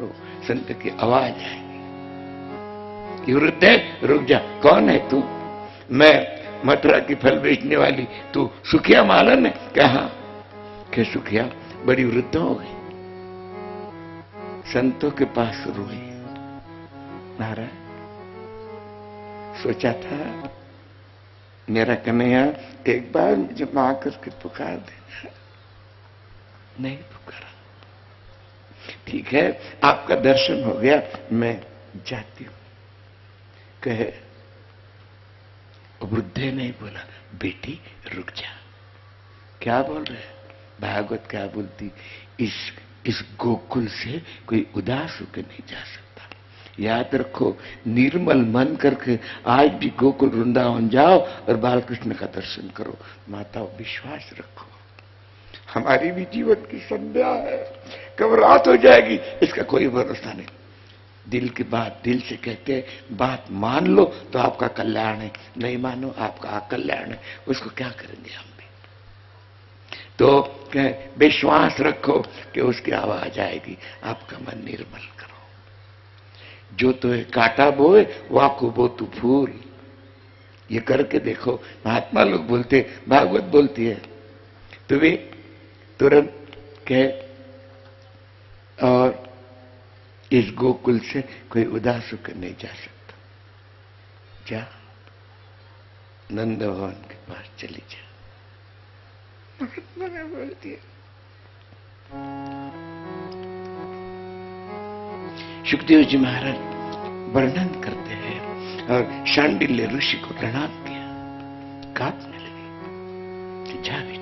करो, संत की आवाज आएगी कि वृद्ध है, रुक जा, कौन है तू? मैं मथुरा की फल बेचने वाली, तू सुखिया मालन है क्या? हाँ। क्या सुखिया? बड़ी वृद्ध हो गई, संतों के पास रोई। महाराज सोचा था मेरा कन्हैया एक बार मुझे मां करके पुकार देना, नहीं पुकारा। ठीक है, आपका दर्शन हो गया, मैं जाती हूं। कहे वृद्धे नहीं बोला, बेटी रुक जा। क्या बोल रहे? भागवत क्या बोलती? इस गोकुल से कोई उदास होकर नहीं जा सकता। याद रखो, निर्मल मन करके आज भी गोकुल वृंदावन जाओ और बालकृष्ण का दर्शन करो। माताओं विश्वास रखो, हमारी भी जीवन की संध्या है, कब रात हो जाएगी इसका कोई भरोसा नहीं। दिल की बात दिल से कहते हैं, बात मान लो तो आपका कल्याण है, नहीं मानो आपका अकल्याण है। उसको क्या करेंगे हम भी? तो विश्वास रखो कि उसकी आवाज आएगी, आपका मन निर्मल करो। जो तो कांटा बोए वाको बो तू फूल, ये करके देखो। महात्मा लोग बोलते, भागवत बोलती है, तो वे तुरंत कहे और इस गोकुल से कोई उदास होकर नहीं जा सकता। जा नंद भवन के पास चली जा। महात्मा ने बोल दिया। सुखदेव जी महाराज वर्णन करते हैं और शांडिल्य ऋषि को प्रणाम किया, कांपने लगे। जा बेटी,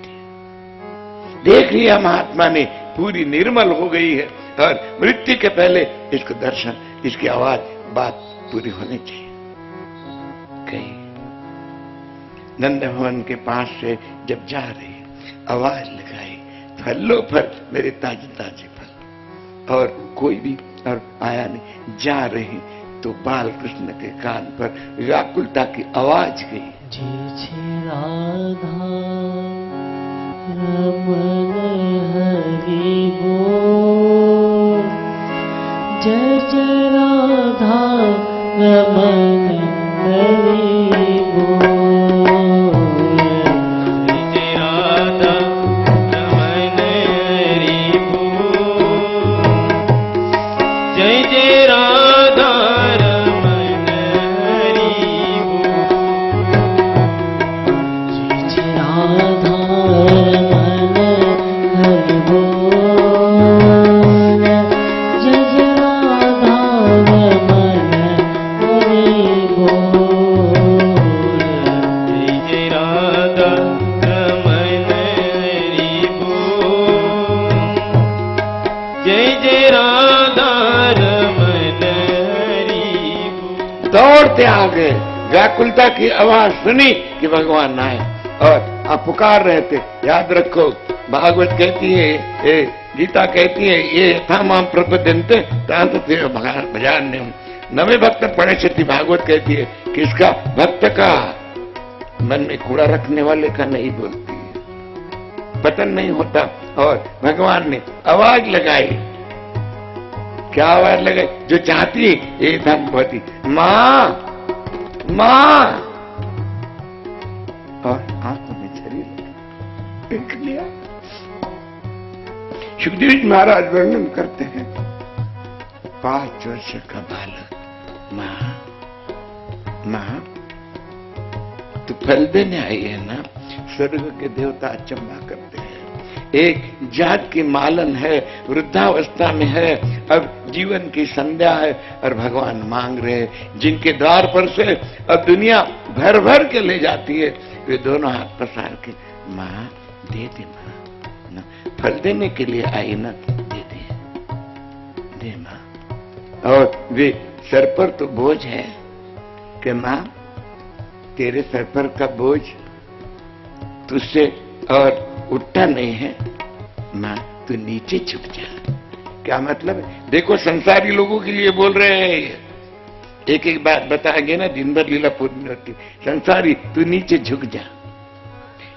देख लिया महात्मा ने, पूरी निर्मल हो गई है और मृत्यु के पहले इसको दर्शन, इसकी आवाज, बात पूरी होनी चाहिए। कहीं नंद भवन के पास से जब जा रही, आवाज लगाई, फलो फल मेरे ताजे ताजे फल, और कोई भी और आया नहीं। जा रही तो बाल कृष्ण के कान पर व्याकुलता की आवाज गई, जय राधा रमन हरि बोल, जय राधा रमन हरि बोल, जय राधा रमन हरि बोल, जय राधा रमन हरि बोल, जय राधा रमन हरि बोल, जय राधा रमन हरि बोल, जय राधा रमन हरि बोल, जय राधा रमन हरि बोल। दौड़ते आ गए। व्याकुलता की आवाज सुनी कि भगवान आए और आप पुकार रहे थे। याद रखो, भागवत कहती है, गीता कहती है, ये यथा माम प्रपद्यन्ते तांत भजान्यम। नवे भक्त पढ़े क्षति, भागवत कहती है किसका? भक्त का। मन में कूड़ा रखने वाले का नहीं बोलती है, पतन नहीं होता। और भगवान ने आवाज लगाई। क्या आवाज लगाई? जो चाहती है ये धनपति, मां मां, और आंखों में झरी देख लिया। सुखदेव जी महाराज वर्णन करते हैं, 5 वर्ष का बालक, मां मां तो फल देने आई है ना? स्वर्ग के देवता अचंभा करते हैं। एक जात की मालन है, वृद्धावस्था में है, अब जीवन की संध्या है और भगवान मांग रहे हैं। जिनके द्वार पर से अब दुनिया भर भर के ले जाती है, वे दोनों हाथ पसार के, मां दे दे, मां ना, फल देने के लिए आई ना, दे दे, दे मां। और वे सर पर तो बोझ है कि मां तेरे सर पर का बोझ तुझसे और उठता नहीं है, मां तू नीचे झुक जा। क्या मतलब है? देखो, संसारी लोगों के लिए बोल रहे हैं, एक एक बात बताएंगे ना, दिन भर लीला पूर्ण होती। संसारी तू नीचे झुक जा,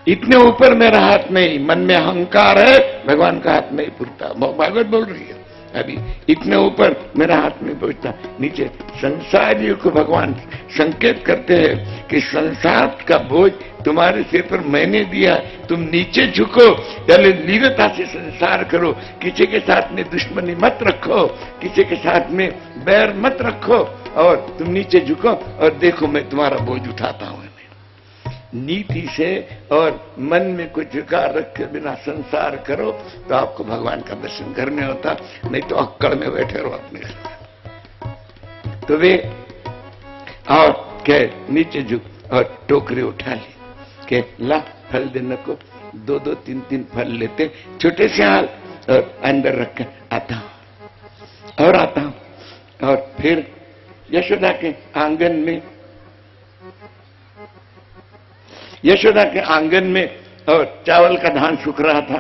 इतने ऊपर मेरा हाथ नहीं। मन में अहंकार है, भगवान का हाथ नहीं पुरता। भागवत बोल रही है, अभी इतने ऊपर मेरा हाथ नहीं पहुंचता, नीचे संसारियों को भगवान संकेत करते हैं कि संसार का बोझ तुम्हारे सिर पर मैंने दिया, तुम नीचे झुको, पहले लीनता से संसार करो, किसी के साथ में दुश्मनी मत रखो, किसी के साथ में बैर मत रखो, और तुम नीचे झुको और देखो मैं तुम्हारा बोझ उठाता हूं। नीति से और मन में कुछ झुका रख के बिना संसार करो तो आपको भगवान का दर्शन घर में होता, नहीं तो अक्कड़ में बैठे रहो अपने घर। तो वे और कह नीचे झुक और टोकरी उठा ली, के ला फल देने को 2-2, 3-3 फल लेते, छोटे से हाल और अंदर रख के आता हूं और आता हूं। और फिर यशोदा के आंगन में, यशोदा के आंगन में और चावल का धान सूख रहा था,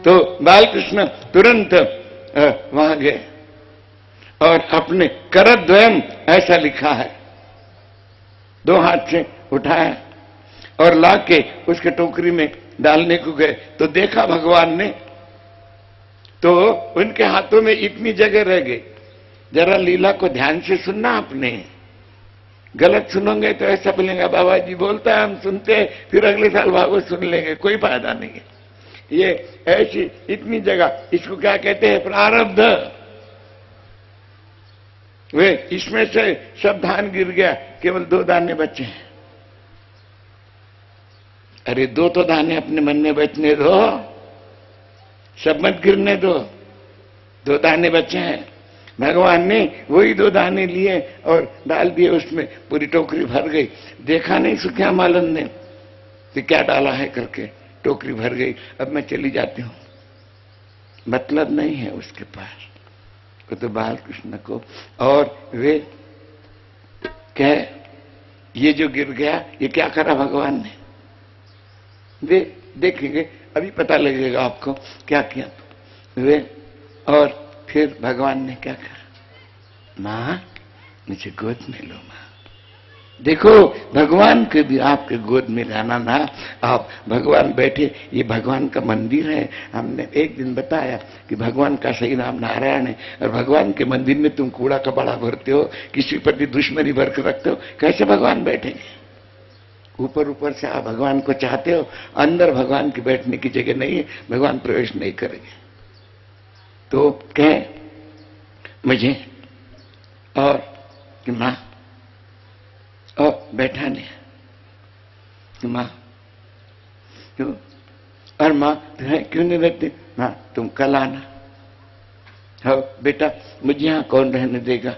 तो बालकृष्ण तुरंत वहां गए और अपने करद्वयम, ऐसा लिखा है, 2 हाथ से उठाया और लाके उसके टोकरी में डालने को गए, तो देखा भगवान ने, तो उनके हाथों में इतनी जगह रह गई। जरा लीला को ध्यान से सुनना आपने, गलत सुनोगे तो ऐसा बोलेंगे बाबा जी बोलता है हम सुनते हैं, फिर अगले साल भागवत सुन लेंगे, कोई फायदा नहीं है। ये ऐसी इतनी जगह, इसको क्या कहते हैं, प्रारब्ध। वे इसमें से सब धान गिर गया, केवल 2 दाने बचे हैं। अरे 2 तो दाने अपने मन में बचने दो, सब मत गिरने दो, 2 दाने बचे हैं। भगवान ने वही 2 दाने लिए और डाल दिए उसमें, पूरी टोकरी भर गई। देखा नहीं सुखिया मालन ने कि क्या डाला है करके, टोकरी भर गई। अब मैं चली जाती हूं, मतलब नहीं है उसके पास, तो बालकृष्ण को। और वे कह, ये जो गिर गया ये क्या करा भगवान ने, वे देखेंगे अभी पता लगेगा आपको क्या किया वे। और फिर भगवान ने क्या कहा, मां मुझे गोद में लो। मां देखो, भगवान के भी आपके गोद में लाना ना, आप भगवान बैठे, ये भगवान का मंदिर है। हमने एक दिन बताया कि भगवान का सही नाम नारायण है, और भगवान के मंदिर में तुम कूड़ा कबाड़ा भरते हो, किसी पर भी दुश्मनी भर के रखते हो, कैसे भगवान बैठेंगे। ऊपर ऊपर से आप भगवान को चाहते हो, अंदर भगवान की बैठने की जगह नहीं है, भगवान प्रवेश नहीं करेंगे। तो कहे मुझे और कि मां, और बैठा नहीं मां क्यों, और मां क्यों नहीं रहती, मां तुम कल आना। हो बेटा, मुझे यहां कौन रहने देगा,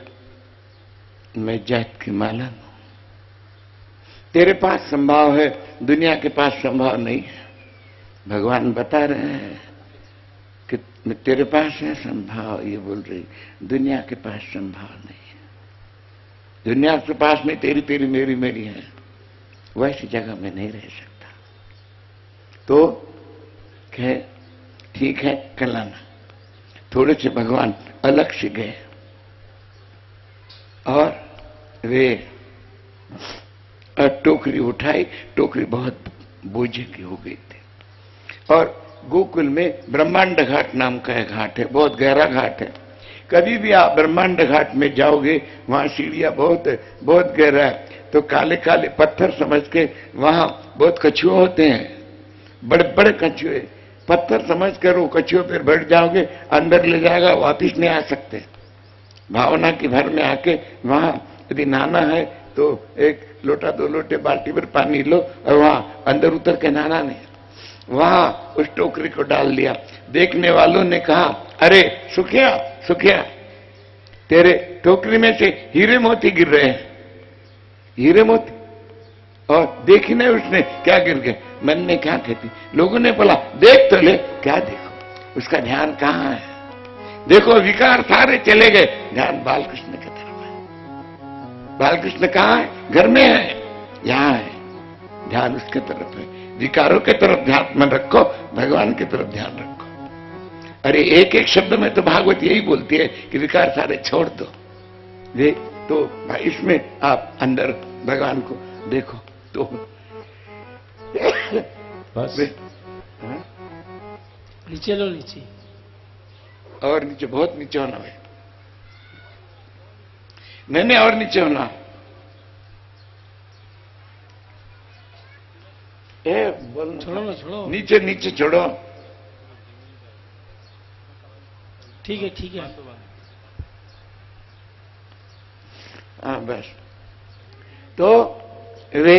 मैं जात की माला हूं, तेरे पास संभाव है, दुनिया के पास संभाव नहीं है। भगवान बता रहे हैं कि तेरे पास है संभाव, ये बोल रही, दुनिया के पास संभाव नहीं है। दुनिया के पास में तेरी तेरी मेरी मेरी है, वैसी जगह में नहीं रह सकता। तो कहे ठीक है कल आना। थोड़े से भगवान अलग से गए और वे टोकरी उठाई, टोकरी बहुत बोझे की हो गई थी। और गोकुल में ब्रह्मांड घाट नाम का एक घाट है, बहुत गहरा घाट है। कभी भी आप ब्रह्मांड घाट में जाओगे, वहां सीढ़ियां बहुत गहरा है, तो काले काले पत्थर समझ के, वहां बहुत कछुए होते हैं, बड़े बड़े कछुए, पत्थर समझ कर वो कछुए पर बैठ जाओगे, अंदर ले जाएगा, वापिस नहीं आ सकते। भावना की भर में आके वहां यदि नहाना है तो 1 लोटा 2 लोटे बाल्टी पर पानी लो और वहां अंदर उतर के नहाना नहीं। वहां उस टोकरी को डाल दिया। देखने वालों ने कहा, अरे सुखिया सुखिया, तेरे टोकरी में से हीरे मोती गिर रहे हैं, हीरे मोती। और देखी नहीं उसने क्या गिर गए। मन ने क्या कहती, लोगों ने बोला देख तो ले, क्या देखो, उसका ध्यान कहां है। देखो विकार सारे चले गए, ध्यान बालकृष्ण की तरफ है। बालकृष्ण कहां है, घर में है, यहां है, ध्यान उसके तरफ है। विकारों के तरफ ध्यान मत रखो, भगवान की तरफ ध्यान रखो। अरे एक एक शब्द में तो भागवत यही बोलती है कि विकार सारे छोड़ दो। वे तो भाई इसमें आप अंदर भगवान को देखो तो बस नीचे लो, नीचे और नीचे, बहुत नीचे होना भाई, नहीं और नीचे होना। बोल छोड़ो ना, छोड़ो। नीचे नीचे छोड़ो। ठीक है, ठीक है। हाँ बस। तो वे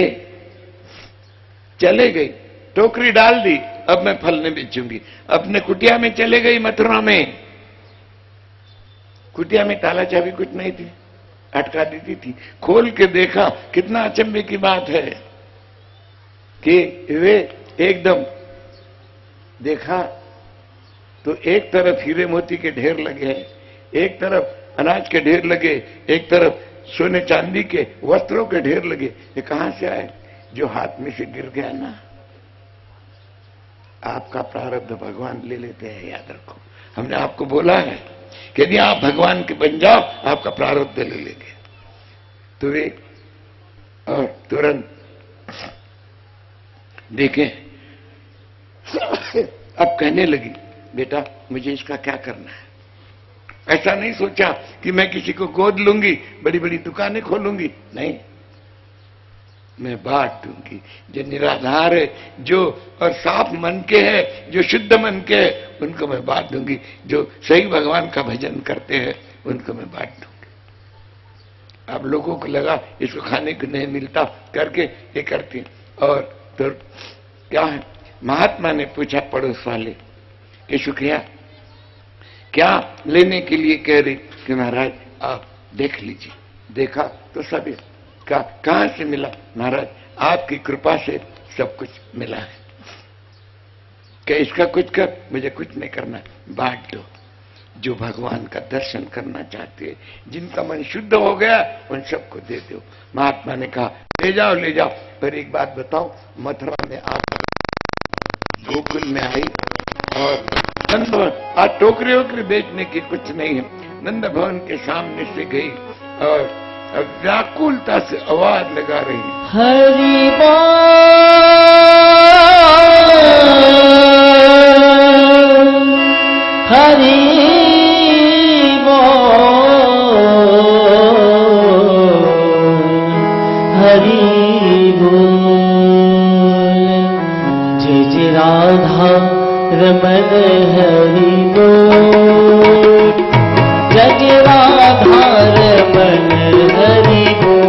चले गई, टोकरी डाल दी, अब मैं फल नहीं बेचूंगी। अपने कुटिया में चले गई मथुरा में। कुटिया में ताला चाबी कुछ नहीं थी, अटका देती थी। खोल के देखा, कितना अचंभे की बात है कि वे एकदम देखा तो एक तरफ हीरे मोती के ढेर लगे हैं, एक तरफ अनाज के ढेर लगे, एक तरफ सोने चांदी के वस्त्रों के ढेर लगे। ये कहां से आए? जो हाथ में से गिर गया ना, आपका प्रारब्ध भगवान ले लेते हैं, याद रखो। हमने आपको बोला है कि यदि आप भगवान के बन जाओ, आपका प्रारब्ध ले लेंगे। तो वे और तुरंत देखें, अब कहने लगी, बेटा मुझे इसका क्या करना है। ऐसा नहीं सोचा कि मैं किसी को गोद लूंगी, बड़ी बड़ी दुकानें खोलूंगी, नहीं, मैं बांट दूंगी। जो निराधार है, जो और साफ मन के हैं, जो शुद्ध मन के हैं, उनको मैं बांट दूंगी। जो सही भगवान का भजन करते हैं, उनको मैं बांट दूंगी। अब लोगों को लगा इसको खाने को नहीं मिलता करके ये करती हैं। और तो क्या है, महात्मा ने पूछा पड़ोस वाले कि शुक्रिया क्या लेने के लिए कह रही? कि महाराज आप देख लीजिए। देखा तो सब कहां से मिला? महाराज आपकी कृपा से सब कुछ मिला है। क्या इसका कुछ कर? मुझे कुछ नहीं करना, बांट दो। जो भगवान का दर्शन करना चाहते हैं, जिनका मन शुद्ध हो गया, उन सबको दे दो। महात्मा ने कहा ले जाओ ले जाओ। पर एक बात बताओ, मथुरा में आप गोकुल में आई और नंद भवन, आज टोकरी वोकरी बेचने की कुछ नहीं है, नंद भवन के सामने से गई और व्याकुलता से आवाज लगा रही है, हरि बोल, हरि बोल, हरि बोल। जय जय राधा रमन हरि बोल, जय जय राधा रमन हरि बोल,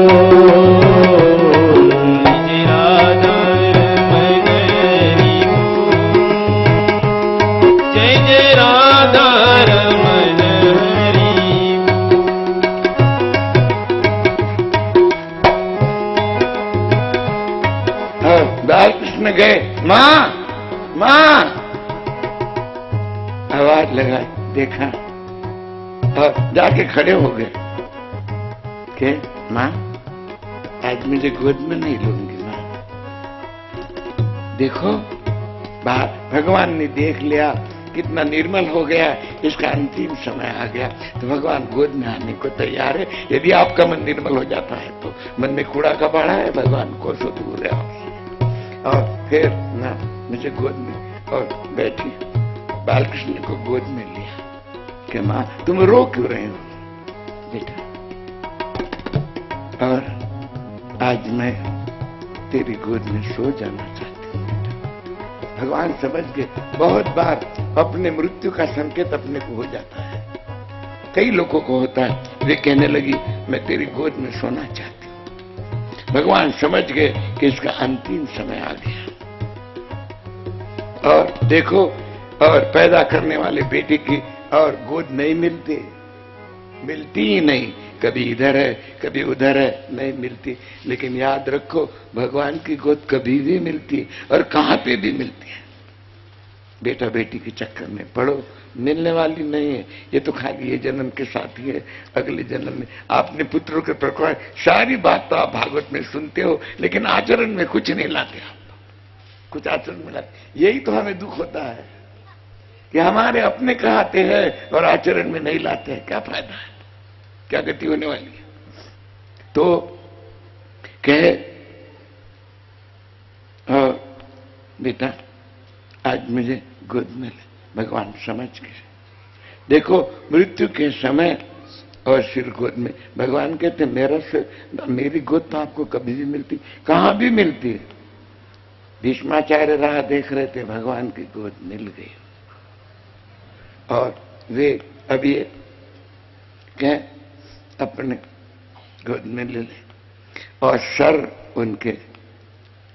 जय राधा रमन हरि बोल, जय जय राधा रमन हरि और बालकृष्ण गए, मां मां, आवाज लगाई, देखा और जाके खड़े हो गए कि मां आज मुझे गोद में नहीं लूंगी। मां देखो, भगवान ने देख लिया कितना निर्मल हो गया, इसका अंतिम समय आ गया, तो भगवान गोद में आने को तैयार है। यदि आपका मन निर्मल हो जाता है तो मन में कूड़ा कबाड़ा है, भगवान को सो दूर है आपसे। और फिर ना मुझे गोद में, और बैठी बालकृष्ण को गोद में लिया कि मां तुम रो क्यों रहे हो बेटा, और आज मैं तेरी गोद में सो जाना चाहती हूँ बेटा। भगवान समझ गए, बहुत बार अपने मृत्यु का संकेत अपने को हो जाता है, कई लोगों को होता है। वे कहने लगी मैं तेरी गोद में सोना चाहती हूँ। भगवान समझ गए कि इसका अंतिम समय आ गया। और देखो, और पैदा करने वाले बेटे की और गोद नहीं मिलती, मिलती ही नहीं, कभी इधर है कभी उधर है, नहीं मिलती। लेकिन याद रखो, भगवान की गोद कभी भी मिलती और कहां पे भी मिलती है। बेटा बेटी के चक्कर में पड़ो, मिलने वाली नहीं है। ये तो खाली ये जन्म के साथ ही है, अगले जन्म में आपने पुत्रों के प्रकार सारी बात तो आप भागवत में सुनते हो, लेकिन आचरण में कुछ नहीं लाते आप, कुछ आचरण में लाते। यही तो हमें दुख होता है कि हमारे अपने कहते हैं और आचरण में नहीं लाते हैं। क्या फायदा है, क्या गति होने वाली है। तो कहे बेटा आज मुझे गोद में ले। भगवान समझ गए, देखो मृत्यु के समय और सिर गोद में, भगवान कहते मेरा सिर, मेरी गोद तो आपको कभी भी मिलती, कहां भी मिलती है। भीष्माचार्य राह देख रहे थे, भगवान की गोद मिल गई और वे अब ये कह अपने गोद में ले ले और सर उनके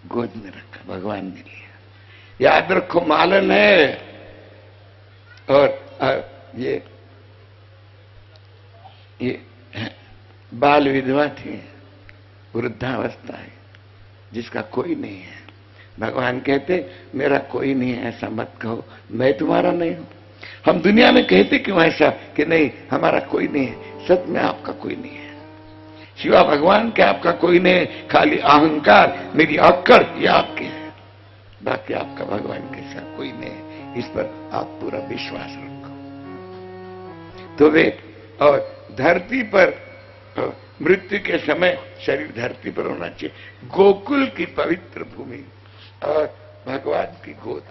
गोद में रखा, भगवान ने लिया। याद रखो मालन है। और ये बाल विधवा थी, वृद्धावस्था है, जिसका कोई नहीं है। भगवान कहते मेरा कोई नहीं है ऐसा मत कहो, मैं तुम्हारा नहीं हूं। हम दुनिया में कहते क्यों ऐसा कि नहीं हमारा कोई नहीं है, सच में आपका कोई नहीं है। शिवा भगवान के आपका कोई नहीं है, खाली अहंकार मेरी अक्कड़ ये आपके है, बाकी आपका भगवान के साथ कोई नहीं है। इस पर आप पूरा विश्वास रखो। तो वे और धरती पर मृत्यु के समय शरीर धरती पर होना चाहिए, गोकुल की पवित्र भूमि और भगवान की गोद।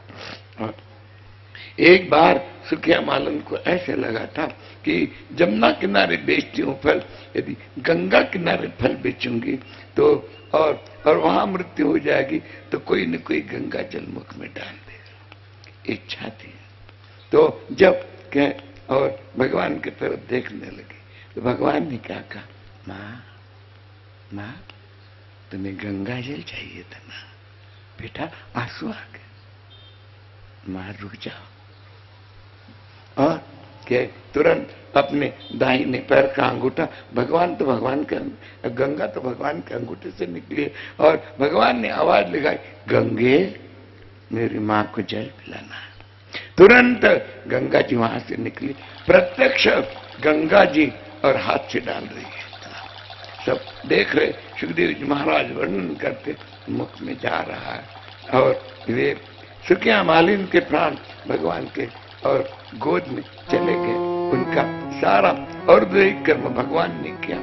एक बार सुखिया मालन को ऐसे लगा था कि जमुना किनारे बेचती हूं फल, यदि गंगा किनारे फल बेचूंगी तो और वहां मृत्यु हो जाएगी तो कोई न कोई गंगा जल मुख में डाल देगा। इच्छा थी। तो जब कह और भगवान की तरफ देखने लगी तो भगवान ने क्या कहा, मां तुम्हें गंगा जल चाहिए था ना बेटा, आंसू आ गए, मां रुक जाओ। और के तुरंत अपने दाहिने पैर का अंगूठा, भगवान तो भगवान के, गंगा तो भगवान के अंगूठे से निकली है, और भगवान ने आवाज लगाई, गंगे मेरी मां को जल पिलाना। तुरंत गंगा जी वहां से निकली, प्रत्यक्ष गंगा जी और हाथ से डाल रही है। सब देख रहे, सुखदेव जी महाराज वर्णन करते, मुख में जा रहा है और वे सुखिया मालिन के प्राण भगवान के और गोद में चले गए। उनका सारा और दैहिक कर्म भगवान ने किया।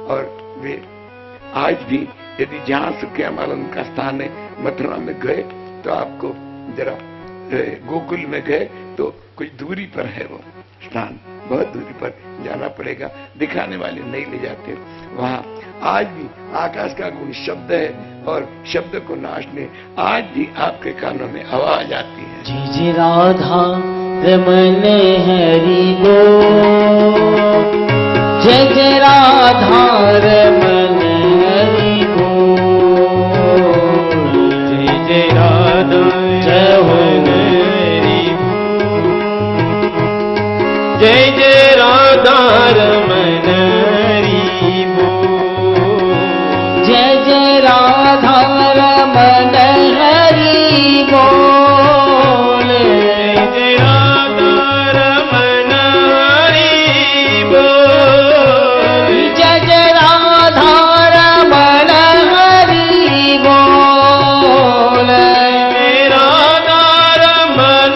और वे आज भी यदि जहां सुखिया मालिन का स्थान है मथुरा में गए तो आपको जरा गोकुल में गए तो कुछ दूरी पर है वो स्थान, बहुत दूरी पर जाना पड़ेगा, दिखाने वाले नहीं ले जाते। वहां आज भी आकाश का गुण शब्द है और शब्द को नाचने आज भी आपके कानों में आवाज आती है। जय जय राधा रमन हरि बोल, जय जय राधा रमन हरि बोल, जय जय राधा रमन हरि बोल, जय जय राधा रमन हरि बोल, जय जय राधा रमन हरि बोल, जय जय राधा रमन हरि बोल, जय जय राधा रमन हरि बोल, जय राधा रमन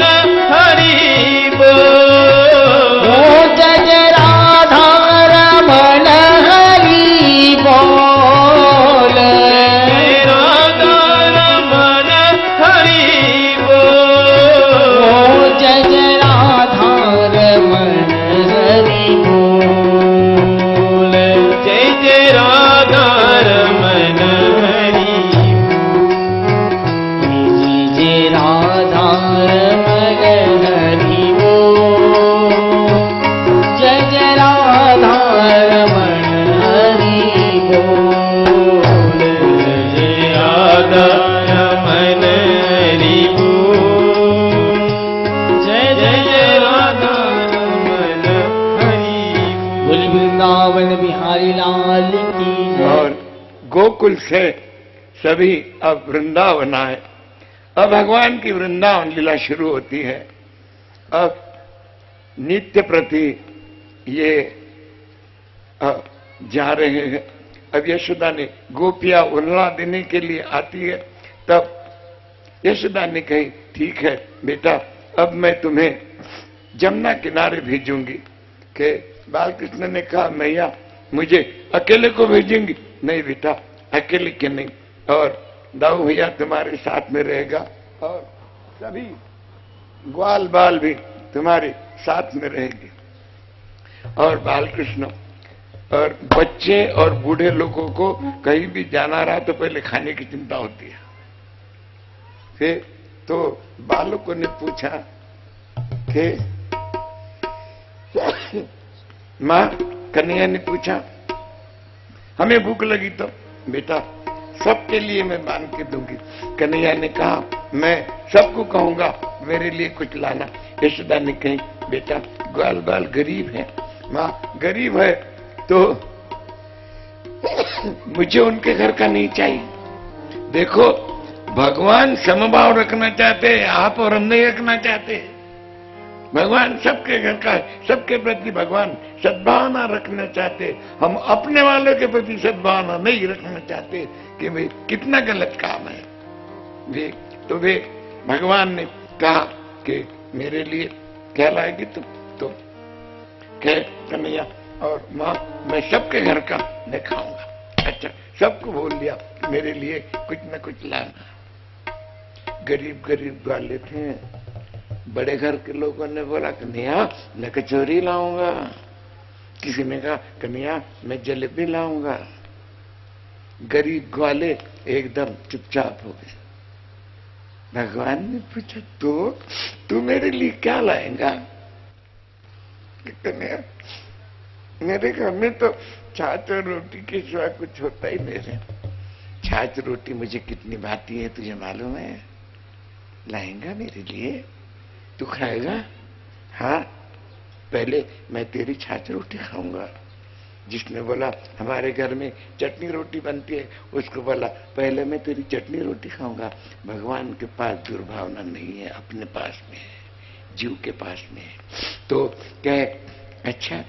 हरि बोल, जय जय राधा रमन हरि बोल, जय राधा रमन हरि बोल, जय जय राधा रमन हरि बोल, जय जय राधा रमन हरि बोल, जय जय राधा रमन हरि बोल, जय जय राधा रमन हरि बोल, जय राधा रमन हरि बोल, जय जय राधा रमन हरि बोल। वृंदावन बिहारी लाल की जय। और गोकुल से सभी अब वृंदावन आए। अब भगवान की वृंदावन लीला शुरू होती है। अब नित्य प्रति ये जा रहे हैं। अब यशोदा ने गोपिया उल्ला देने के लिए आती है, तब यशोदा ने कही ठीक है बेटा, अब मैं तुम्हें जमुना किनारे भेजूंगी। के बालकृष्ण ने कहा मैया मुझे अकेले को भेजेंगी? नहीं बेटा अकेले के नहीं, और दाऊ भैया तुम्हारे साथ में रहेगा और सभी ग्वाल बाल भी तुम्हारे साथ में रहेंगे। और बालकृष्ण और बच्चे और बूढ़े लोगों को कहीं भी जाना रहा तो पहले खाने की चिंता होती है। फिर तो बालकों ने पूछा कि माँ, कन्हैया ने पूछा, हमें भूख लगी तो बेटा सबके लिए मैं बांध के दूंगी। कन्हैया ने कहा, मैं सबको कहूंगा मेरे लिए कुछ लाना। यशोदा ने कही, बेटा ग्वाल बाल गरीब है, माँ गरीब है तो मुझे उनके घर का नहीं चाहिए। देखो भगवान समभाव रखना चाहते हैं, आप और हम नहीं रखना चाहते। भगवान सबके घर का है, सबके प्रति भगवान सद्भावना रखना चाहते। हम अपने वालों के प्रति सद्भावना नहीं रखना चाहते कि भाई कितना गलत काम है। वे भगवान ने कहा कि मेरे लिए क्या लाएगी तुम? तो कह कन्हैया और माँ, मैं सबके घर का मैं खाऊंगा। अच्छा, सबको बोल दिया मेरे लिए कुछ न कुछ लाना। गरीब गरीब वाले थे। बड़े घर के लोगों ने बोला, कन्हैया मैं कचौरी लाऊंगा। किसी ने कहा, कन्हैया मैं जलेबी लाऊंगा। गरीब ग्वाले एकदम चुपचाप हो गए। भगवान ने पूछा, तो तू मेरे लिए क्या लाएगा? कन्हैया मेरे घर में तो छाछ और रोटी के सिवा कुछ होता ही नहीं है। छाछ रोटी मुझे कितनी भाती है तुझे मालूम है? लाएगा मेरे लिए? तू खाएगा? हाँ, पहले मैं तेरी छाछ रोटी खाऊंगा। जिसने बोला हमारे घर में चटनी रोटी बनती है, उसको बोला पहले मैं तेरी चटनी रोटी खाऊंगा। भगवान के पास दुर्भावना नहीं है, अपने पास में है, जीव के पास में है। तो कहे, अच्छा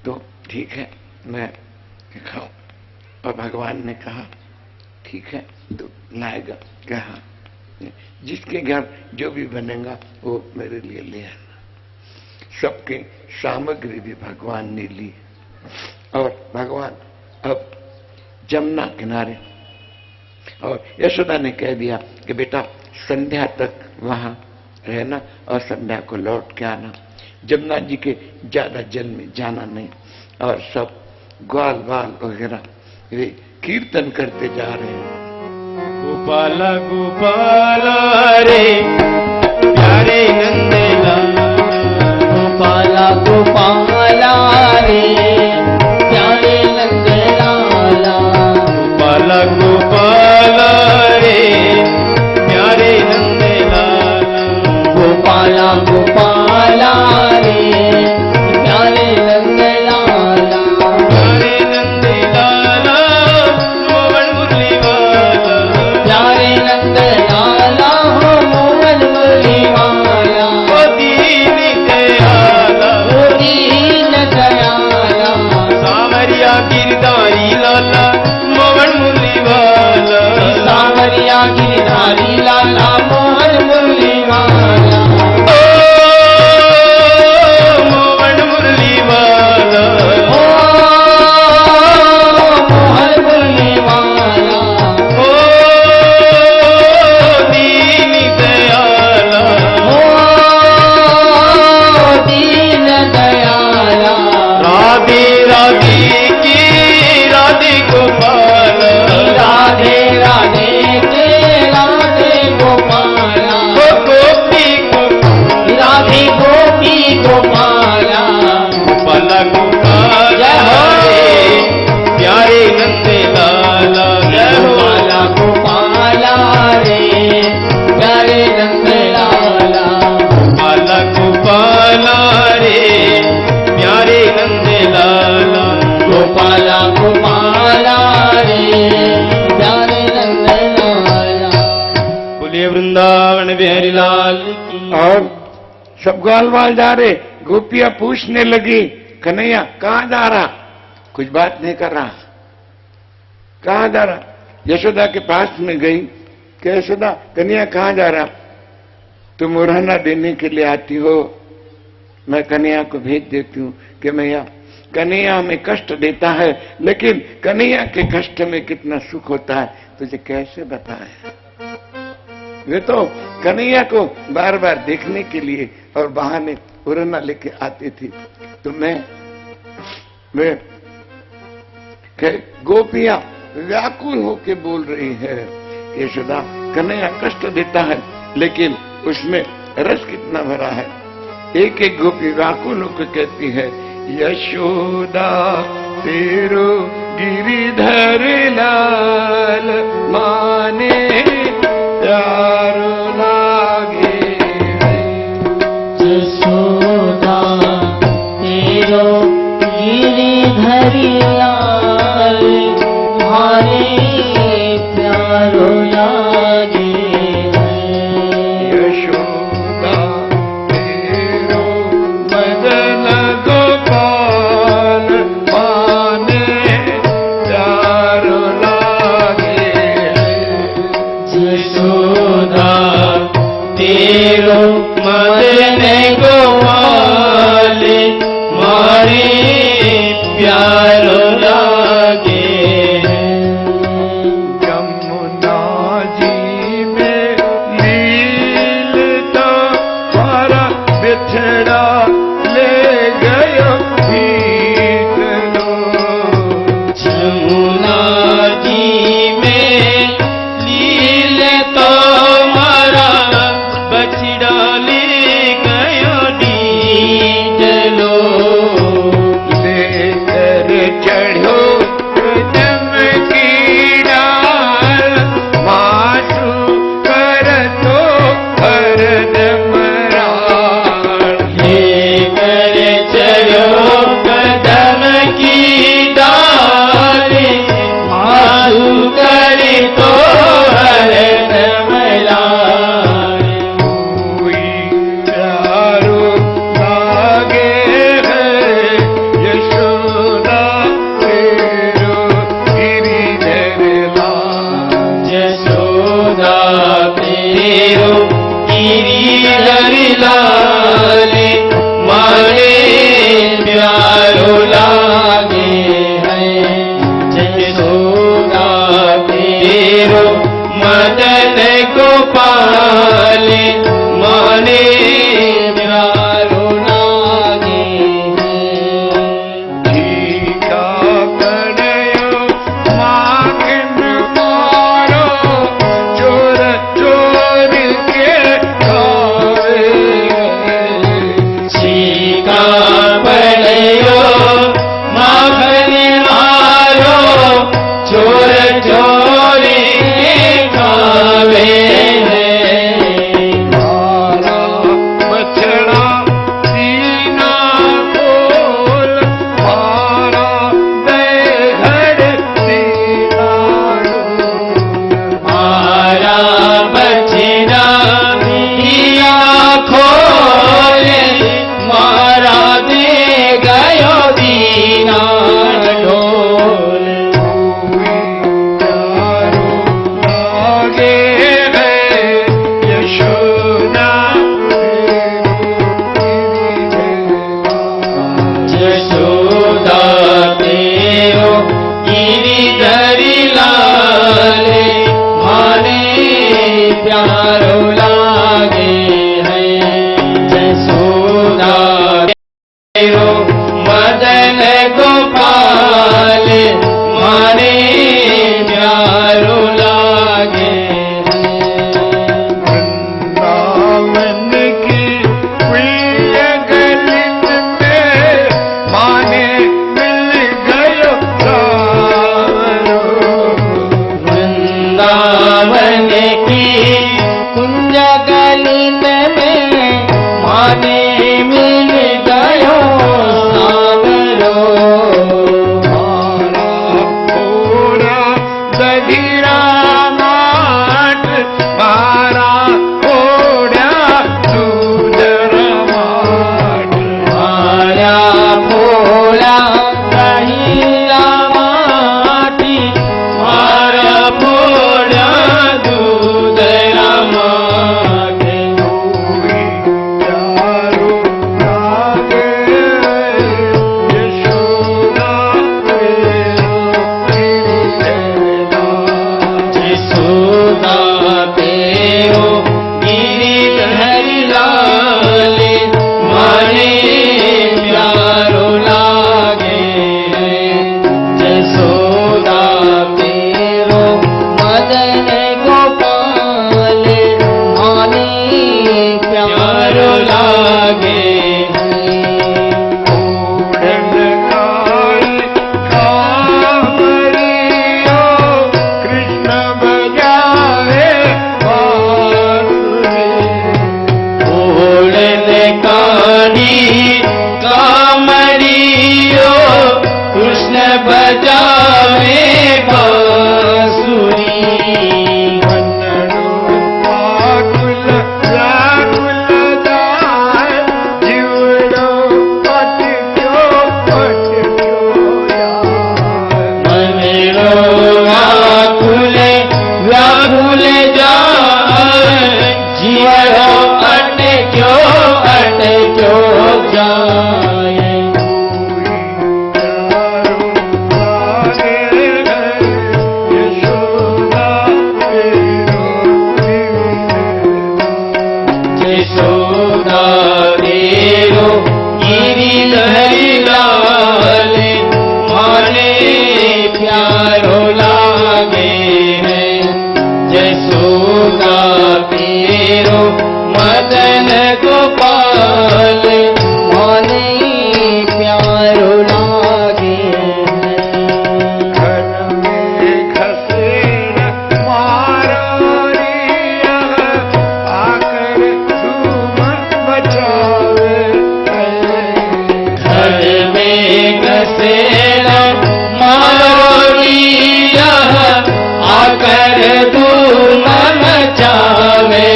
तो ठीक है मैं खाऊं। और भगवान ने कहा ठीक है तो लाएगा। कहा जिसके घर जो भी बनेगा वो मेरे लिए ले आना। सबकी सामग्री भी भगवान ने ली और भगवान अब जमुना किनारे, और यशोदा ने कह दिया कि बेटा संध्या तक वहां रहना और संध्या को लौट के आना। जमुना जी के ज्यादा जल में जाना नहीं। और सब ग्वाल बाल वगैरह वे कीर्तन करते जा रहे हैं। गोपाला गोपाला रे प्यारे नंदलाल, गोपाला गोपाला रे प्यारे नंदलाला, गोपाला गोपाला रे प्यारे नंदलाला, गोपाला गोपाला रे प्यारे नंदलाला, प्यारे नंदलाला मोहन मुरली वाला, प्यारे नंदलाला हो मोहन मुरली वाला, ओ दीन दयाला, ओ दीन दयाला, सावरिया गिरधारी लाला मोहन मुरली वाला, सावरिया गिरधारी लाला मोहन मुरली वाला, मोहन मुरली वाला, ओ मोहन मुरली वाला, ओ दीन दयाला, ओ दीन दयाला, राधे राधे की राधे गोपाला, राधे राधे के राधे गोपाला, ओ गोपी गोपी राधे गोपी गोपाला, गोपाला गोपाला रे प्यारे नंदलाला, गोपाला गोपाला रे प्यारे नंदलाला, गोपाला गोपाला रे प्यारे नंदलाला, गोपाला गोपाला रे प्यारे नंदलाला। बोलिए वृंदावन बिहारी लाल की। और सब ग्वाल बाल जा रहे। गोपियां पूछने लगी, कन्हैया कहाँ जा रहा? कुछ बात नहीं कर रहा। कहाँ जा रहा? यशोदा के पास में गई कि यशोदा कन्हैया कहाँ जा रहा? तुम मुरहना देने के लिए आती हो, मैं कन्हैया को भेज देती हूँ कि मैया कन्हैया हमें कष्ट देता है, लेकिन कन्हैया के कष्ट में कितना सुख होता है तुझे कैसे बताएं। वे तो कन्हैया को बार बार देखने के लिए और बहाने मुरहना लेके आती थी। तो मैं गोपियां व्याकुल होके बोल रही है, यशोदा कन्हैया कष्ट देता है, लेकिन उसमें रस कितना भरा है। एक एक गोपी व्याकुल होकर कहती है, यशोदा तेरो गिरिधर लाल माने प्यारो लागे। यशोदा तेरो गिरिधर लाल माने प्यारो लागे। यशोदा तेरो मदन गोपाल माने प्यारो लागे। यशोदा तेरो मदन गोपाल मारे प्यारो लागे। यमुना जी में लीलता हमारा बिछड़ा ले गयो भीग लो। यमुना जी में लील तो मारा बछड़ा ले गयो डीजलो। लेकर बजावे बांसुरी मदन गोपाल मोने प्यारो लागे घर में खसेर मारो रिया आकर धूम बचावे घर में खसेर मारो रिया आकर धूम मचावे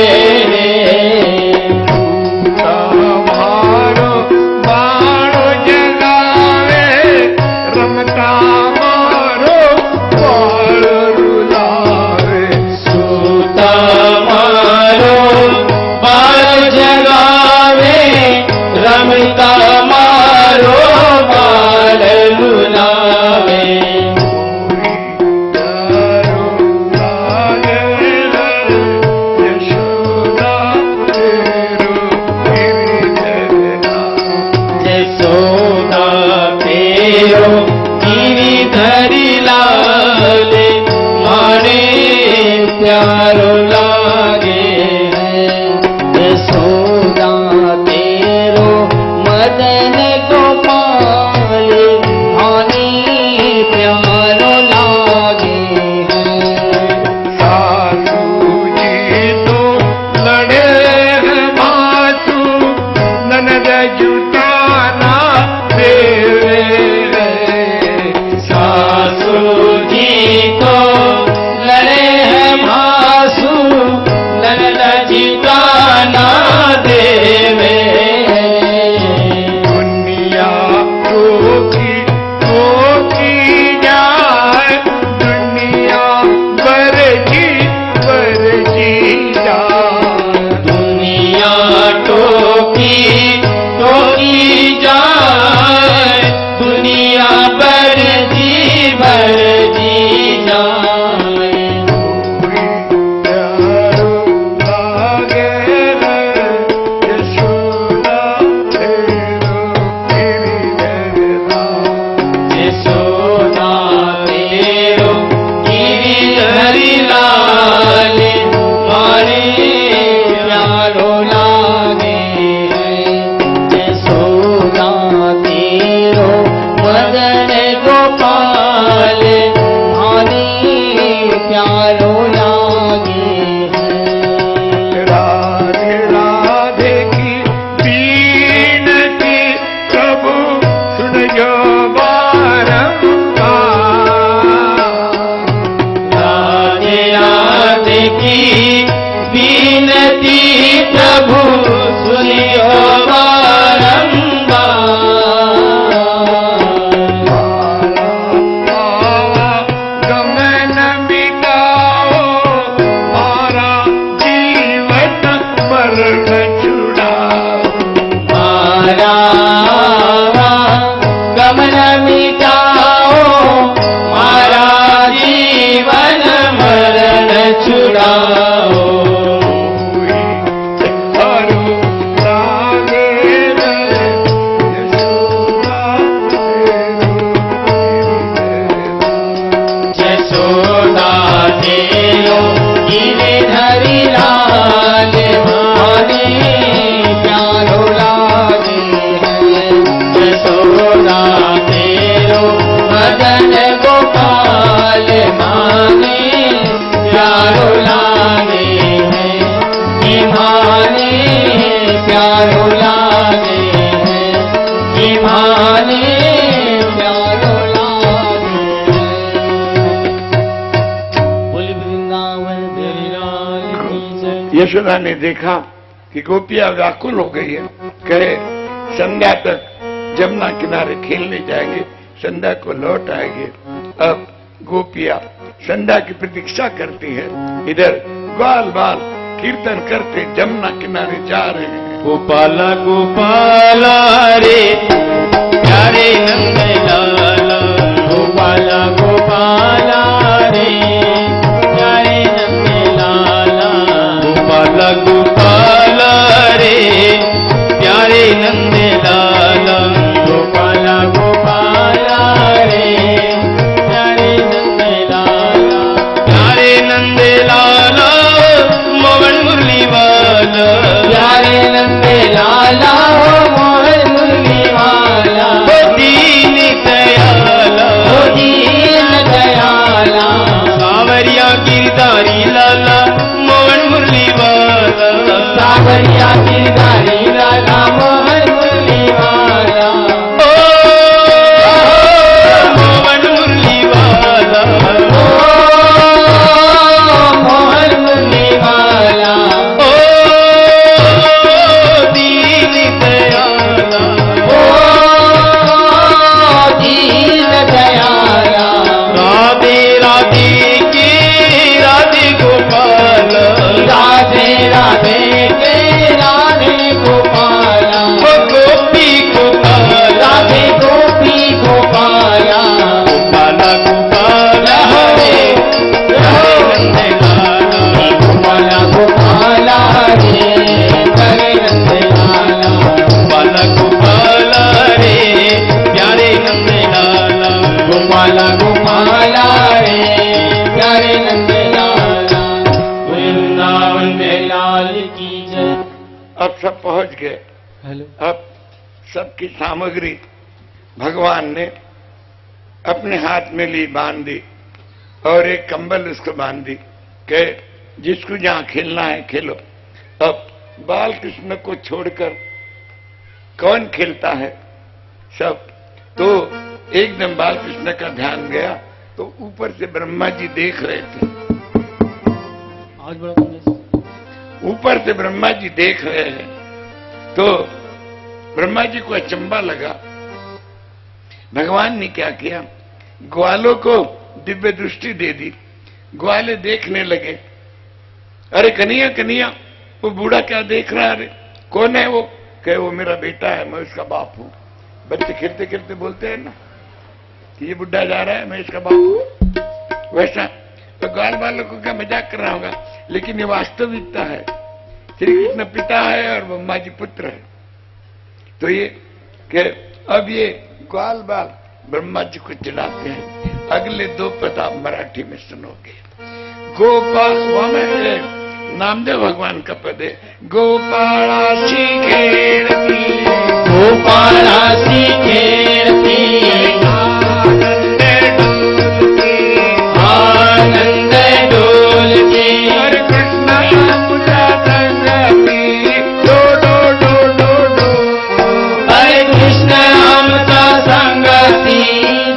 रमता मारो बाल लुलावे यशोदा ने देखा कि गोपियां व्याकुल हो गई है, कहे संध्या तक जमुना किनारे खेलने जाएंगे, संध्या को लौट आएंगे। अब गोपियां संध्या की प्रतीक्षा करती है, इधर ग्वाल बाल कीर्तन करते जमुना किनारे जा रहे हैं। गोपाला गोपाला रे प्यारे नंद लाला, गोपाला गोपाला रे प्यारे नंद लाला, गोपाला गोपाला रे प्यारे नंद लाला, गोपाला गोपाला रे प्यारे नंद लाला, प्यारे नंद लाला मोहन मुरली वाला, प्यारे नंद लाला मोहन मुरली वाला, दीन दयाला, दीन दयाला, सावरिया गिरधारी लाला मोहन मुरली वाला, सावरिया गिरधारी लाला मोहन मुरली वाला, ओ मोहन मुरली वाला, ओ मोहन मुरली वाला, ओ दीन दयाला, ओ दीन दयाला, राधे राधे के राधे गोपाल, राधे राधे के राधे गोपाला, गोपी गोपाल, राधे गोपी गोपाला, गोपाला गोपाला हरे हरे नंद लाला, गोपाला गोपाला रे हरे नंद लाला, गोपाला गोपाला रे प्यारे नंद लाला, गोपाला गोपाला रे प्यारे नंद लाला, वृंदावन में लाल की जय। अब सब पहुंच गए। हेलो, अब सबकी सामग्री भगवान ने अपने हाथ में ली, बांध दी, और एक कंबल उसको बांध दी कि जिसको जहां खेलना है खेलो। अब बाल कृष्ण को छोड़कर कौन खेलता है? सब। तो एकदम बाल कृष्ण का ध्यान गया, तो ऊपर से ब्रह्मा जी देख रहे थे। आज बड़ा संदेश। ऊपर से ब्रह्मा जी देख रहे हैं, तो ब्रह्मा जी को अचंबा लगा। भगवान ने क्या किया? ग्वालों को दिव्य दृष्टि दे दी। ग्वाले देखने लगे, अरे कन्हैया कन्हैया, वो बूढ़ा क्या देख रहा है? अरे कौन है वो? कहे वो मेरा बेटा है, मैं उसका बाप हूं। बच्चे खेलते खेलते बोलते हैं ना कि ये बुढ़ा जा रहा है, मैं इसका बाप हूं। वैसा तो ग्वाल वालों को क्या मजाक कर रहा होगा, लेकिन ये वास्तविकता है। श्री कृष्ण पिता है और ब्रह्मा जी पुत्र है। तो ये कि अब ये ग्वाल बाल ब्रह्मा जी को चिढ़ाते हैं। अगले दो पद आप मराठी में सुनोगे। गोपाल में नामदेव भगवान का पद है, गोपाळाची खेळती, गोपाळाची खेळती, आनंद डोलती, हरे कृष्ण आमच्या संगती, डो डो डो डो डो, हरे कृष्ण आमच्या संगती,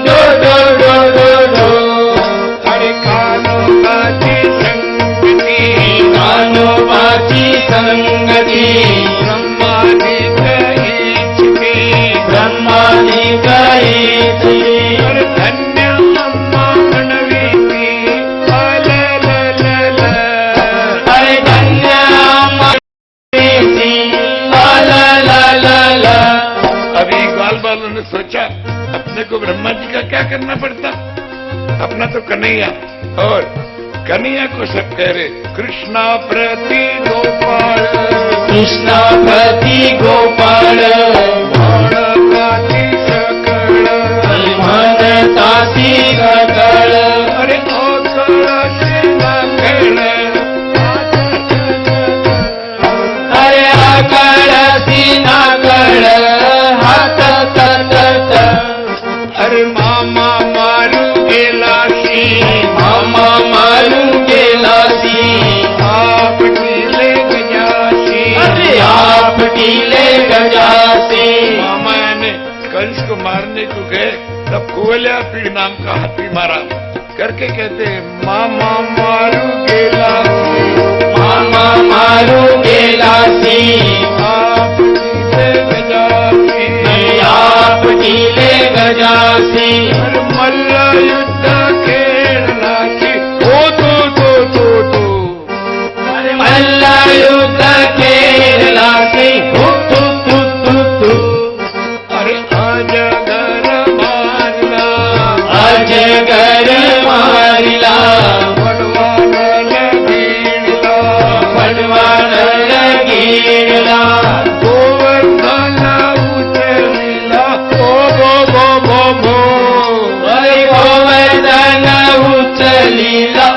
डो डो डो डो डो, हरे कान्होबाची संगती, कान्होबाची संगती, ब्रह्माजी कहीची, ब्रह्माजी कहीची, हरे धन्य अम्मा म्हणवीती, अलललल, हरे धन्य अम्मा म्हणवीती, अलललल। अभी ग्वाल बालों ने सोचा अपने को ब्रह्मा जी का क्या करना पड़ता, अपना तो कन्हैया, और कन्हैया को सब कह रहे कृष्णा प्रति गोपाल, कृष्णा प्रति गोपाल, म्हणतासी सकळ, म्हणतासी सकळ, अरे आकळाशी नाकळ, अरे आकळाशी नाकळ, हात तत, अरे मामा मारू गेलाशी, मामा मारू गेलाशी, आप टीले गजाशी, अरे आप टीले गजाशी। मामा ने कंस को मारने को गए, तब कुवल्या पीड़ नाम का हाथी मारा करके कहते मामा मारू गेलाशी, मामा मारू गेलासी आप टीले गजासी मल्ल युद्ध खेळलासी ओ तू मल्ल युद्ध खेळलासी अरे अजगर मारला अजगर मारिला पडवान गिरला गोवर्धन उचलिला ओ भो अरे गोवर्धन उचलिला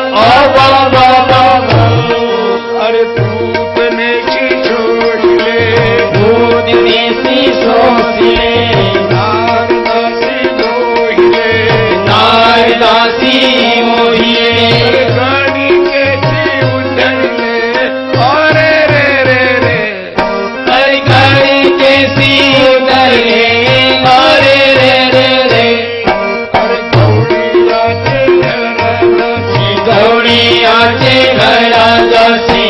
अरे पूतनेशी सोडले दूधनेसी शोषिले नारदासी मोहिले गणिकेशी उचलले अरे रे अरे गणिकेसी उतरले अरे रे गौड़ियाचे घरादासी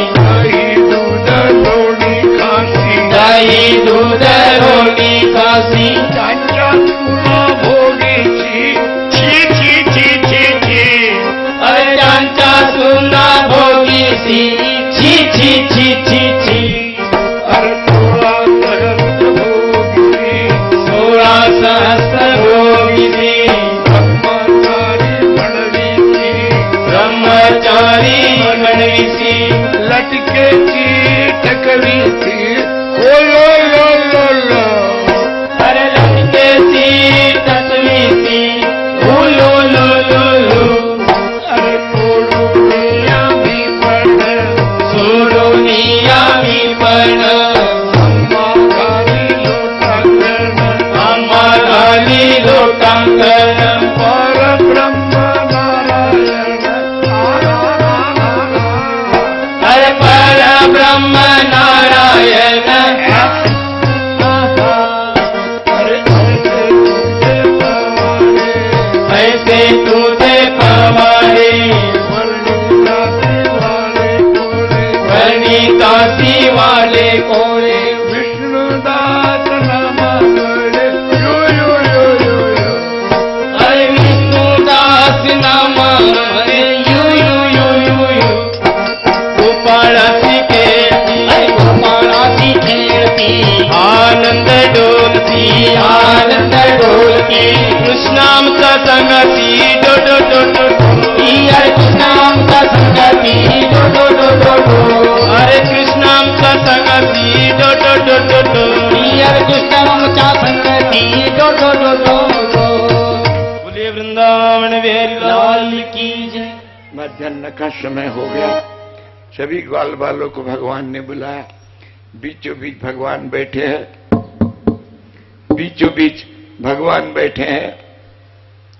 दही दूध रोटी खासी अरे त्यांच्या सुना भोगीसी छी छी छी छी छी 16 सहस्र भोगीसी ब्रह्मचारी म्हणवीसी लटकेची टकरीची ओ लो अरे लटकेसी टकवीसी लो अरे सोडूनिया मी पण आम्हा घाली लोटांगण परब्रह्म नारायण अरे परब्रह्म नारायण ऐसे तुझे पवाडे वर्णितासी वाले कोरे विष्णुदास नामाकडे यो अरे विष्णुदास नाम यू गोपाळाची खेळती आनंद डोलती कृष्णामचा संगती डो कृष्णामचा संगती अरे कृष्णामचा संगती डो कृष्णामचा संगती डो बोलिए वृंदावन बिहारी लाल की जय। मध्याह्न का समय हो गया। सभी ग्वाल बालों को भगवान ने बुलाया। बीचों बीच भगवान बैठे हैं, बीचों बीच भगवान बैठे हैं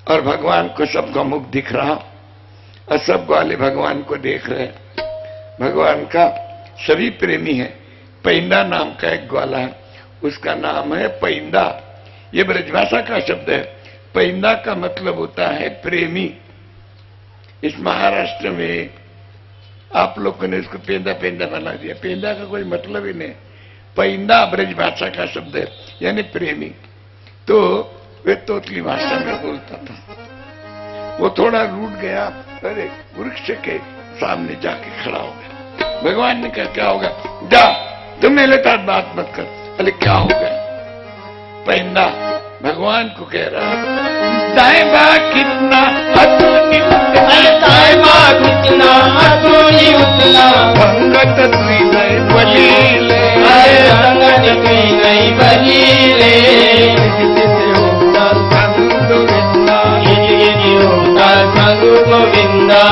और भगवान को सबका मुख दिख रहा और सब ग्वाले भगवान को देख रहे हैं। भगवान का सभी प्रेमी है। पैंदा नाम का एक ग्वाला है, उसका नाम है पैंदा। ये ब्रजभाषा का शब्द है। पैंदा का मतलब होता है प्रेमी। इस महाराष्ट्र में आप लोगों ने इसको पेंदा पेंदा बना दिया। पेंदा का कोई मतलब ही नहीं। पैंदा ब्रजभाषा का शब्द है, यानी प्रेमी। तो वे तोतली भाषा में बोलता था। वो थोड़ा रूठ गया, अरे वृक्ष के सामने जाके खड़ा हो गया। भगवान ने कहा क्या होगा, जा तुम मेरे साथ बात मत कर। अरे क्या हो गया? पैंदा भगवान को कह रहा, दाएबा कितना अतुनी उतना संगत तुई नहीं बलीले, संगत तुई नहीं बलीले, संग गोविंदा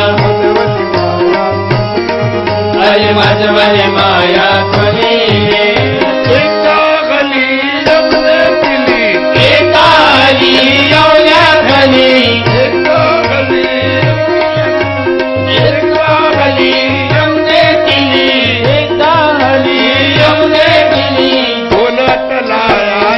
अरे मजमरे माया खलीले एकागली रमने दिली, एकाली यौना खली एकागली यौने दिली, एकाली यौने दिली बोलत लाया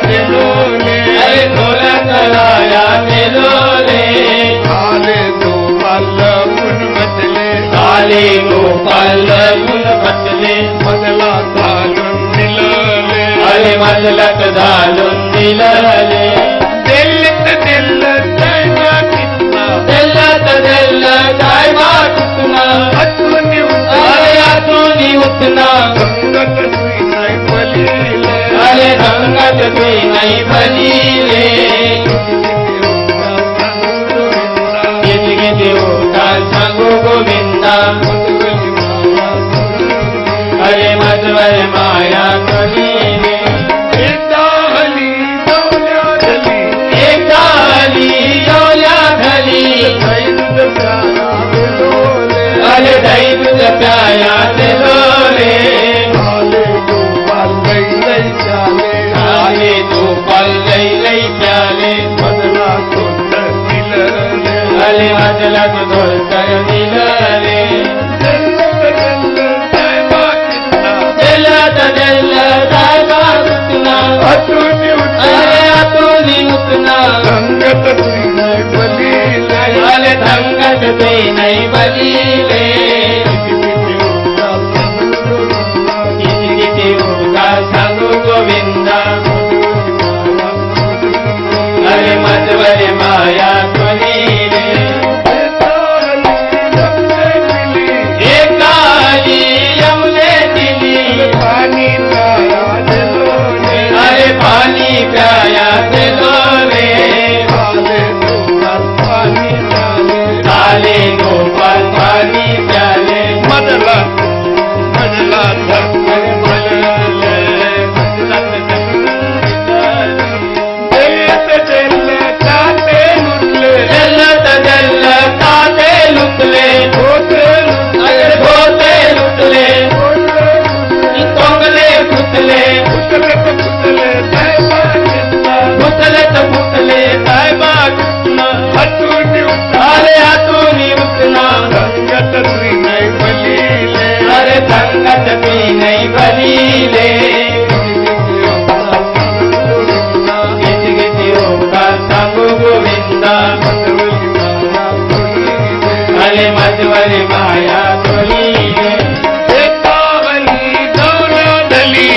मजलत धालुंदिलले दिल्लत दिल्लत दायमा कितना दिल्लत दिल्लत दायमा कितना अतुनी अरे अतुनी उतना संगत तुई नहीं बलीले अरे संगत तुई नहीं बलीले गिज गिज होता संगो गोविंदा अरे मधुवर माया कलीले दाली दौला दली एक डाली डोला धली अरे दैव प्याया दिलोले आले तो पल लई लई प्याले अरे मजलत धोल कर दिलले दिलत दिलत दायमा कितना अरे अतुनी उतना संगत तुई नहीं बलीले अरे संगत तुई नहीं बलीले किसी किसी होगा संगो गोविंदा अरे मधुवर माया कलीले एक काली यमुने दिली पानी पाया दिलोने अरे पानी प्याया दिलोले काले गोपाल पानी प्याले मदला मदला जल्लत जल्लत ताते लुटले अरे धोते लुटले तोंगले फुटले फुटले तो फुटले दायमा कितना अरे अतुनी उतना अरे संगत भी नहीं बलीले गिज गिज होगा संगो गोविंदा अरे मधुवर माया कलीले एक काली दौला धली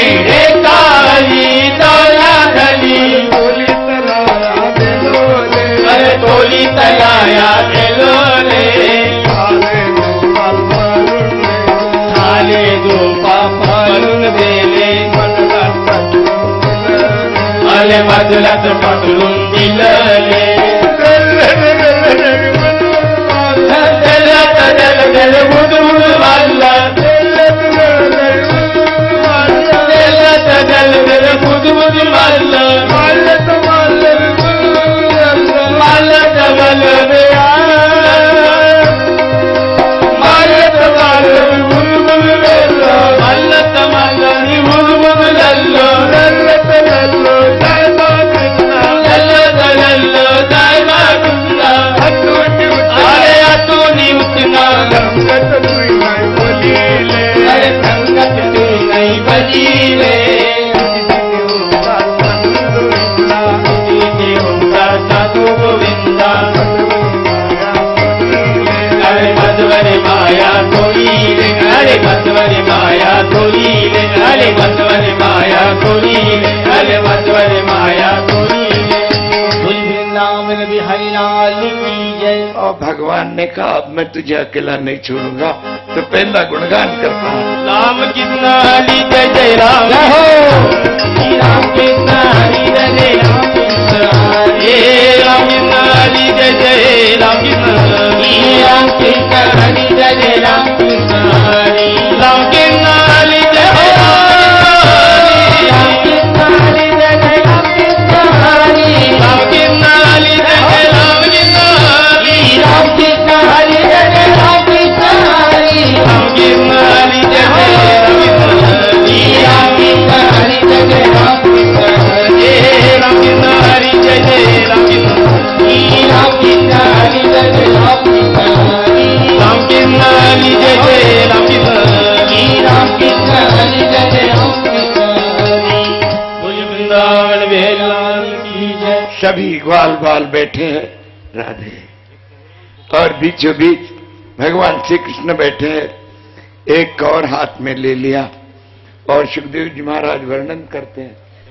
अरे टोली तलाया दिलोले आले गोपाल देले अरे मजलत पटलुन दिलले दिलत दिल दिल बुद बुद वाला दिलत दिल दिल बुद बुद वाला मालत बल दिया मालत बल बुद बुद लल्लो मालत मालनी बुद बुद लल्लो लल्लो दायमा कितना अरे अतुनी उतना अरे संगत तुई नहीं बलीले साधु गोविंदा अरे मधुवर माया तोलीले अरे मधुवर माया तोलीले अरे मधुवर माया तोलीले अरे मधुवर माया तोलीले वृंदावन बिहारी लाल की जय। और भगवान ने कहा अब मैं तुझे अकेला नहीं छोड़ूंगा, तो पहला गुणगान करता हूँ। राम कृष्ण हरि जय जय राम हो, श्री राम कृष्ण हरि जय जय राम कृष्ण हरे राम कृष्ण हरि जय जय राम कृष्ण श्री राम कृष्ण हरि जय जय राम कृष्ण हरे राम कृष्ण हरि जय हो, राम कृष्ण हरि जय जय राम कृष्ण हरे राम कृष्ण हरि जय जय राम कृष्ण हरे राम कृष्ण हरि जय जय राम कृष्ण हरे राम कृष्ण हरि जय जय राम कृष्ण हरि जय जय राम कृष्ण हरे राम कृष्ण हरि जय जय राम कृष्ण राम कृष्ण हरि जय जय राम कृष्ण हरे राम कृष्ण हरि जय जय राम कृष्ण राम कृष्ण हरि जय जय राम कृष्ण हरे बोल वृंदावन बिहारी की जय। सभी ग्वाल बाल बैठे हैं राधे, और बीचों बीच भगवान श्री कृष्ण बैठे हैं, एक और हाथ में ले लिया और सुखदेव जी महाराज वर्णन करते हैं।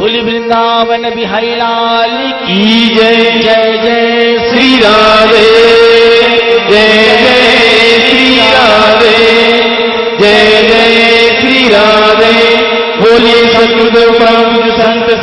बोली वृंदावन बिहारी लाल की जय। जय जय श्री राधे, जय जय श्री राधे, जय जय श्री राधे। बोलिए सतगुरु परम संत